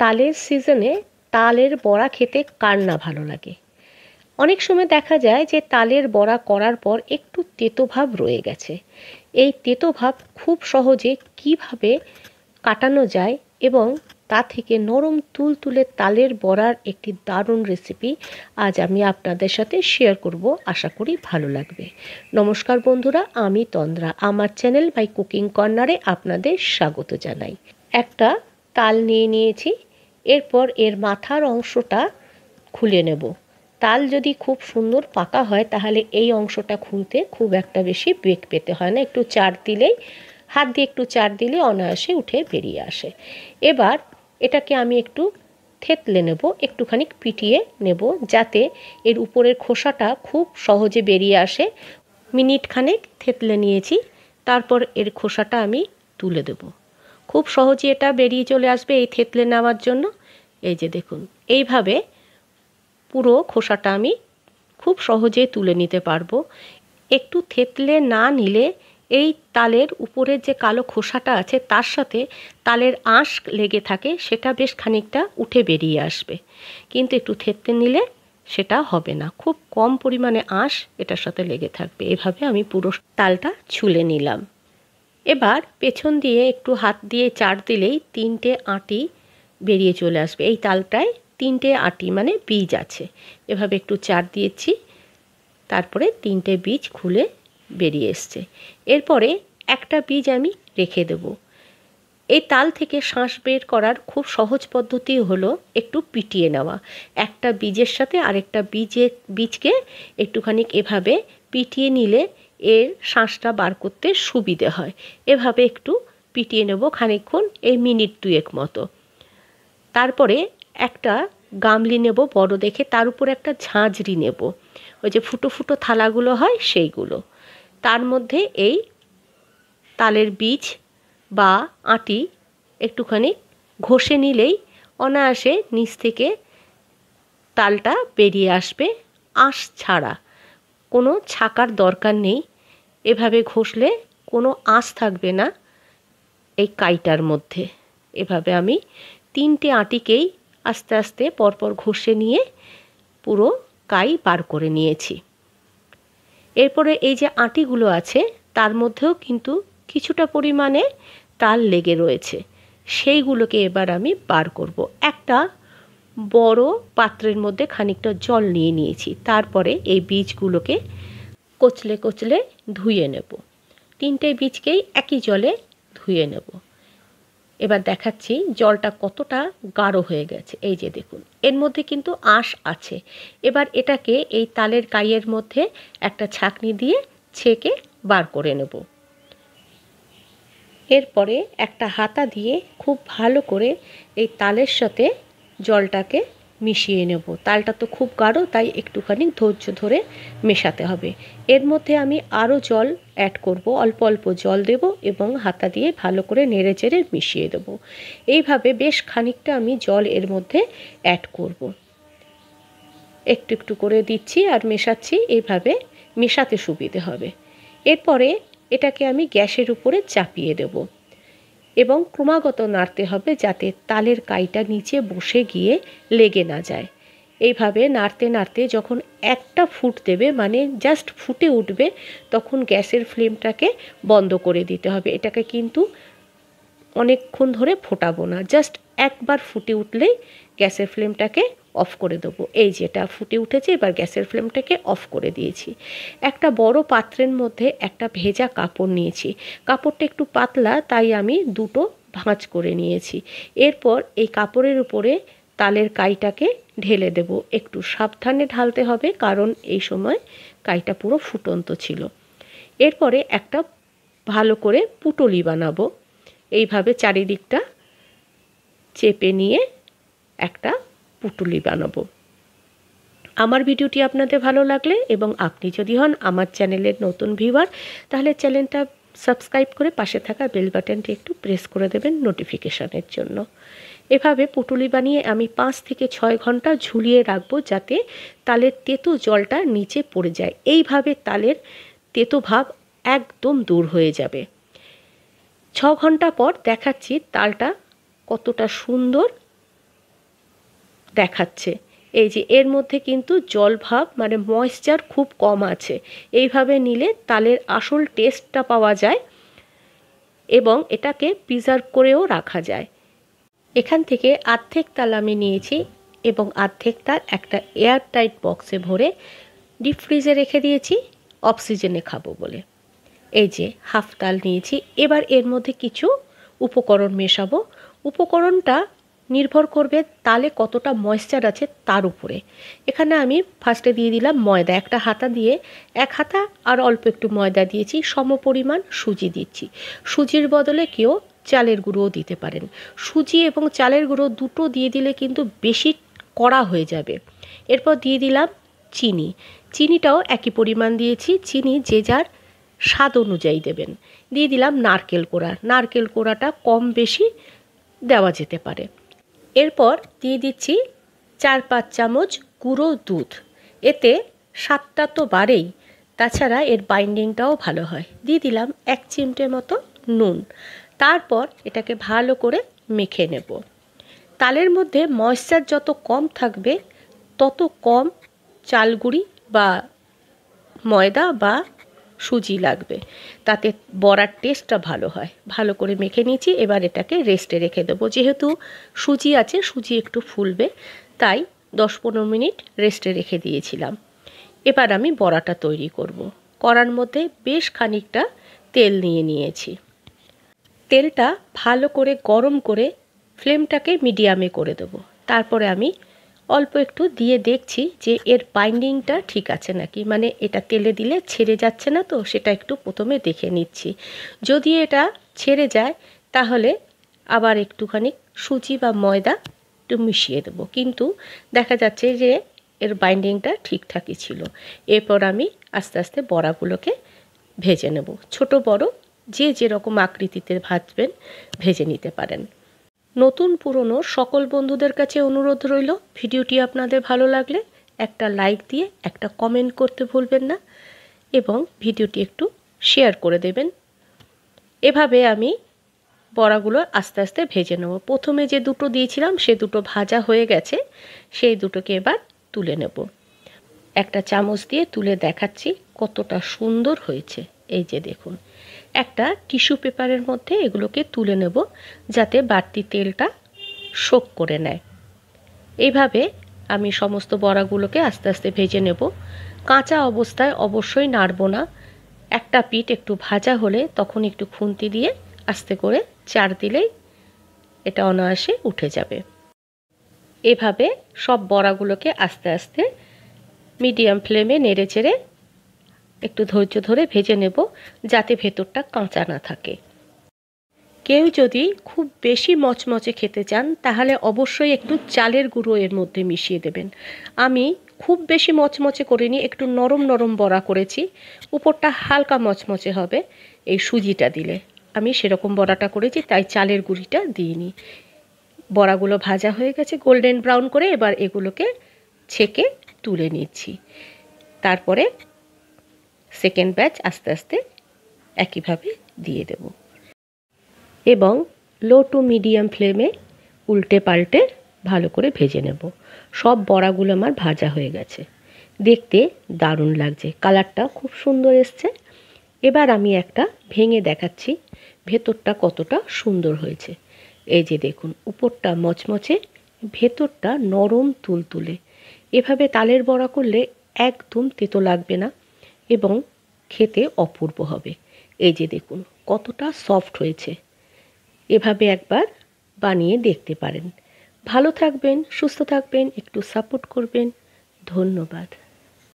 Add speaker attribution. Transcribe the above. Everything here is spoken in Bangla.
Speaker 1: তালের সিজনে তালের বড়া খেতে কার না ভালো লাগে। অনেক সময় দেখা যায় যে তালের বড়া করার পর একটু তেতো ভাব রয়ে গেছে। এই তেতো ভাব খুব সহজে কিভাবে কাটানো যায় এবং তা থেকে নরম তুলতুলে তালের বড়ার একটি দারুণ রেসিপি আজ আমি আপনাদের সাথে শেয়ার করব। আশা করি ভালো লাগবে। নমস্কার বন্ধুরা, আমি তন্দ্রা। আমার চ্যানেল বাই কুকিং কর্নারে আপনাদের স্বাগত জানাই। একটা তাল নিয়ে নিয়েছি। এরপর এর মাথার অংশটা খুলে নেব। তাল যদি খুব সুন্দর পাকা হয় তাহলে এই অংশটা খুলতে খুব একটা বেশি বেগ পেতে হয় না। একটু চার দিলেই, হাত দিয়ে একটু চার দিলে অনায়াসে উঠে বেরিয়ে আসে। এবার এটাকে আমি একটু থেতলে নেব, একটুখানি পিটিয়ে নেব যাতে এর উপরের খোসাটা খুব সহজে বেরিয়ে আসে। মিনিট খানেক থেতলে নিয়েছি, তারপর এর খোসাটা আমি তুলে দেব। খুব সহজে এটা বেরিয়ে চলে আসবে এই থেতলে নেওয়ার জন্য। এই যে দেখুন, এইভাবে পুরো খোসাটা আমি খুব সহজে তুলে নিতে পারবো। একটু থেতলে না নিলে এই তালের উপরের যে কালো খোসাটা আছে তার সাথে তালের আঁশ লেগে থাকে, সেটা বেশ খানিকটা উঠে বেরিয়ে আসবে। কিন্তু একটু থেতলে নিলে সেটা হবে না, খুব কম পরিমাণে আঁশ এটার সাথে লেগে থাকবে। এভাবে আমি পুরো তালটা ছুলে নিলাম। এবার পেছন দিয়ে একটু হাত দিয়ে চাড় দিলেই তিনটে আঁটি বেরিয়ে চলে আসবে। এই তালটায় তিনটে আঁটি মানে বীজ আছে। এভাবে একটু চাড় দিয়েছি, তারপরে তিনটে বীজ খুলে বেরিয়ে এসছে। এরপরে একটা বীজ আমি রেখে দেব। এই তাল থেকে শাঁস বের করার খুব সহজ পদ্ধতি হলো একটু পিটিয়ে নেওয়া। একটা বীজের সাথে আরেকটা বীজকে একটুখানি এভাবে পিটিয়ে নিলে এর শাঁসটা বার করতে সুবিধে হয়। এভাবে একটু পিটিয়ে নেব খানিকক্ষণ, এই মিনিট দুয়েক মতো। তারপরে একটা গামলি নেব বড় দেখে, তার উপর একটা ঝাঁঝরি নেব, ওই যে ফুটো ফুটো থালাগুলো হয় সেইগুলো। তার মধ্যে এই তালের বীজ বা আঁটি একটুখানি ঘষে নিলেই অনায়াসে নিচ থেকে তালটা বেরিয়ে আসবে আঁশ ছাড়া। কোনো ছাকার দরকার নেই। এভাবে ঘষলে কোনো আঁশ থাকবে না এই কাইটার মধ্যে। এভাবে আমি তিনটে আঁটিকেই আস্তে আস্তে পরপর ঘষে নিয়ে পুরো কাই বার করে নিয়েছি। এরপরে এই যে আঁটিগুলো আছে তার মধ্যেও কিন্তু কিছুটা পরিমাণে তাল লেগে রয়েছে, সেইগুলোকে এবার আমি বার করব। একটা বড় পাত্রের মধ্যে খানিকটা জল নিয়ে নিয়েছি, তারপরে এই বীজগুলোকে কচলে কচলে ধুয়ে নেব। তিনটে বীজকেই একই জলে ধুয়ে নেব। এবার দেখাচ্ছি জলটা কতটা গাঢ় হয়ে গেছে। এই যে দেখুন, এর মধ্যে কিন্তু আঁশ আছে। এবার এটাকে এই তালের কাইয়ের মধ্যে একটা ছাঁকনি দিয়ে ছেঁকে বার করে নেব। এরপরে একটা হাতা দিয়ে খুব ভালো করে এই তালের সাথে জলটাকে মিশিয়ে নেব। তালটা তো খুব গাঢ়, তাই একটুখানি ধৈর্য ধরে মেশাতে হবে। এর মধ্যে আমি আরও জল অ্যাড করব, অল্প অল্প জল দেব এবং হাতা দিয়ে ভালো করে নেড়ে চেড়ে মিশিয়ে দেব। এইভাবে বেশ খানিকটা আমি জল এর মধ্যে অ্যাড করব। একটু একটু করে দিচ্ছি আর মেশাচ্ছি, এইভাবে মেশাতে সুবিধে হবে। এরপরে এটাকে আমি গ্যাসের উপরে চাপিয়ে দেব এবং ক্রমাগত নাড়তে হবে যাতে তালের কাইটা নিচে বসে গিয়ে লেগে না যায়। এইভাবে নাড়তে নাড়তে যখন একটা ফুট দেবে, মানে জাস্ট ফুটে উঠবে, তখন গ্যাসের ফ্লেমটাকে বন্ধ করে দিতে হবে। এটাকে কিন্তু অনেকক্ষণ ধরে ফোটাবো না, জাস্ট একবার ফুটে উঠলেই গ্যাসের ফ্লেমটাকে অফ করে দেবো। এই যেটা ফুটে উঠেছে, এবার গ্যাসের ফ্লেমটাকে অফ করে দিয়েছি। একটা বড় পাত্রের মধ্যে একটা ভেজা কাপড় নিয়েছি। কাপড়টা একটু পাতলা, তাই আমি দুটো ভাঁজ করে নিয়েছি। এরপর এই কাপড়ের উপরে তালের কাইটাকে ঢেলে দেব। একটু সাবধানে ঢালতে হবে, কারণ এই সময় কাইটা পুরো ফুটন্ত ছিল। এরপরে একটা ভালো করে পুটলি বানাবো। এইভাবে চারিদিকটা চেপে নিয়ে একটা পুটুলি বানাবো। আমার ভিডিওটি আপনাদের ভালো লাগলে এবং আপনি যদি হন আমার চ্যানেলের নতুন ভিউয়ার, তাহলে চ্যানেলটা সাবস্ক্রাইব করে পাশে থাকা বেল বাটনটি একটু প্রেস করে দেবেন নোটিফিকেশনের জন্য। এভাবে পুটুলি বানিয়ে আমি 5 থেকে 6 ঘন্টা ঝুলিয়ে রাখবো যাতে তালের তেতো জলটা নিচে পড়ে যায়। এইভাবে তালের তেতো ভাব একদম দূর হয়ে যাবে। 6 ঘন্টা পর দেখাচ্ছি তালটা কতটা সুন্দর দেখাচ্ছে। এই যে এর মধ্যে কিন্তু জল ভাব মানে ময়েশ্চার খুব কম আছে। এইভাবে নিলে তালের আসল টেস্টটা পাওয়া যায় এবং এটাকে প্রিজার্ভ করেও রাখা যায়। এখান থেকে অর্ধেক তাল আমি নিয়েছি এবং অর্ধেক তাল একটা এয়ারটাইট বক্সে ভরে ডিপ ফ্রিজে রেখে দিয়েছি অফ সিজনে খাবো বলে। এই যে হাফ তাল নিয়েছি। এবার এর মধ্যে কিছু উপকরণ মেশাবো। উপকরণটা নির্ভর করবে তালে কতটা ময়েশ্চার আছে তার উপরে। এখানে আমি ফার্স্টে দিয়ে দিলাম ময়দা, একটা হাতা দিয়ে 1 হাতা আর অল্প একটু ময়দা দিয়েছি। সমপরিমাণ সুজি দিচ্ছি। সুজির বদলে কেউ চালের গুঁড়োও দিতে পারেন। সুজি এবং চালের গুঁড়ো দুটো দিয়ে দিলে কিন্তু বেশি কড়া হয়ে যাবে। এরপর দিয়ে দিলাম চিনি। চিনিটাও একই পরিমাণ দিয়েছি। চিনি যে যার স্বাদ অনুযায়ী দেবেন। দিয়ে দিলাম নারকেল কোড়া। নারকেল কোড়াটা কম বেশি দেওয়া যেতে পারে। এরপর দিয়ে দিচ্ছি 4-5 চামচ গুঁড়ো দুধ। এতে স্বাদটা তো বাড়েই, তাছাড়া এর বাইন্ডিংটাও ভালো হয়। দিয়ে দিলাম 1 চিমটে মতো নুন। তারপর এটাকে ভালো করে মেখে নেব। তালের মধ্যে ময়েশ্চার যত কম থাকবে তত কম চালগুঁড়ি বা ময়দা বা সুজি লাগবে, তাতে বড়ার টেস্টটা ভালো হয়। ভালো করে মেখে নিয়েছি। এবার এটাকে রেস্টে রেখে দেবো। যেহেতু সুজি আছে, সুজি একটু ফুলবে, তাই 10-15 মিনিট রেস্টে রেখে দিয়েছিলাম। এবার আমি বড়াটা তৈরি করব। কড়ার মধ্যে বেশ খানিকটা তেল নিয়ে নিয়েছি। তেলটা ভালো করে গরম করে ফ্লেমটাকে মিডিয়ামে করে দেবো। তারপরে আমি অল্প একটু দিয়ে দেখছি যে এর বাইন্ডিংটা ঠিক আছে নাকি, মানে এটা তেলে দিলে ছেড়ে যাচ্ছে না তো, সেটা একটু প্রথমে দেখে নিচ্ছি। যদি এটা ছেড়ে যায় তাহলে আবার একটুখানি সুজি বা ময়দা একটু মিশিয়ে দেবো। কিন্তু দেখা যাচ্ছে যে এর বাইন্ডিংটা ঠিকঠাকই ছিল। এরপর আমি আস্তে আস্তে বড়াগুলোকে ভেজে নেব। ছোট বড় যে যেরকম আকৃতিতে ভাজবেন ভেজে নিতে পারেন। নতুন পুরনো সকল বন্ধুদের কাছে অনুরোধ রইল, ভিডিওটি আপনাদের ভালো লাগলে একটা লাইক দিয়ে একটা কমেন্ট করতে ভুলবেন না এবং ভিডিওটি একটু শেয়ার করে দেবেন। এভাবে আমি বড়াগুলো আস্তে আস্তে ভেজে নেব। প্রথমে যে দুটো দিয়েছিলাম সে দুটো ভাজা হয়ে গেছে, সেই দুটোকে এবার তুলে নেব। একটা চামচ দিয়ে তুলে দেখাচ্ছি কতটা সুন্দর হয়েছে। এই যে দেখুন, একটা টিস্যু পেপারের মধ্যে এগুলোকে তুলে নেব যাতে বাড়তি তেলটা শোক করে নেয়। এইভাবে আমি সমস্ত বড়াগুলোকে আস্তে আস্তে ভেজে নেব। কাঁচা অবস্থায় অবশ্যই নাড়ব না। একটা পিঠ একটু ভাজা হলে তখন একটু খুন্তি দিয়ে আস্তে করে চাড় দিলেই এটা অনায়াসে উঠে যাবে। এভাবে সব বড়াগুলোকে আস্তে আস্তে মিডিয়াম ফ্লেমে নেড়ে চেড়ে একটু ধৈর্য ধরে ভেজে নেব যাতে ভেতরটা কাঁচা না থাকে। কেউ যদি খুব বেশি মচমচে খেতে চান তাহলে অবশ্যই একটু চালের গুঁড়ো এর মধ্যে মিশিয়ে দেবেন। আমি খুব বেশি মচমচে করিনি, একটু নরম নরম বড়া করেছি। উপরটা হালকা মচমচে হবে এই সুজিটা দিলে। আমি সেরকম বড়াটা করেছি, তাই চালের গুঁড়িটা দিইনি। বড়াগুলো ভাজা হয়ে গেছে গোল্ডেন ব্রাউন করে। এবার এগুলোকে ছেঁকে তুলে নিচ্ছি। তারপরে সেকেন্ড ব্যাচ আস্তে আস্তে একইভাবে দিয়ে দেব এবং লো টু মিডিয়াম ফ্লেমে উল্টে পাল্টে ভালো করে ভেজে নেব। সব বড়াগুলো আমার ভাজা হয়ে গেছে, দেখতে দারুণ লাগছে, কালারটা খুব সুন্দর এসছে। এবার আমি একটা ভেঙে দেখাচ্ছি ভেতরটা কতটা সুন্দর হয়েছে। এই যে দেখুন, উপরটা মচমচে, ভেতরটা নরম তুলতুলে। এভাবে তালের বড়া করলে একদম তেতো লাগবে না এবং খেতে অপূর্ব হবে। এই যে দেখুন কতটা সফট হয়েছে। এভাবে একবার বানিয়ে দেখতে পারেন। ভালো থাকবেন, সুস্থ থাকবেন, একটু সাপোর্ট করবেন। ধন্যবাদ।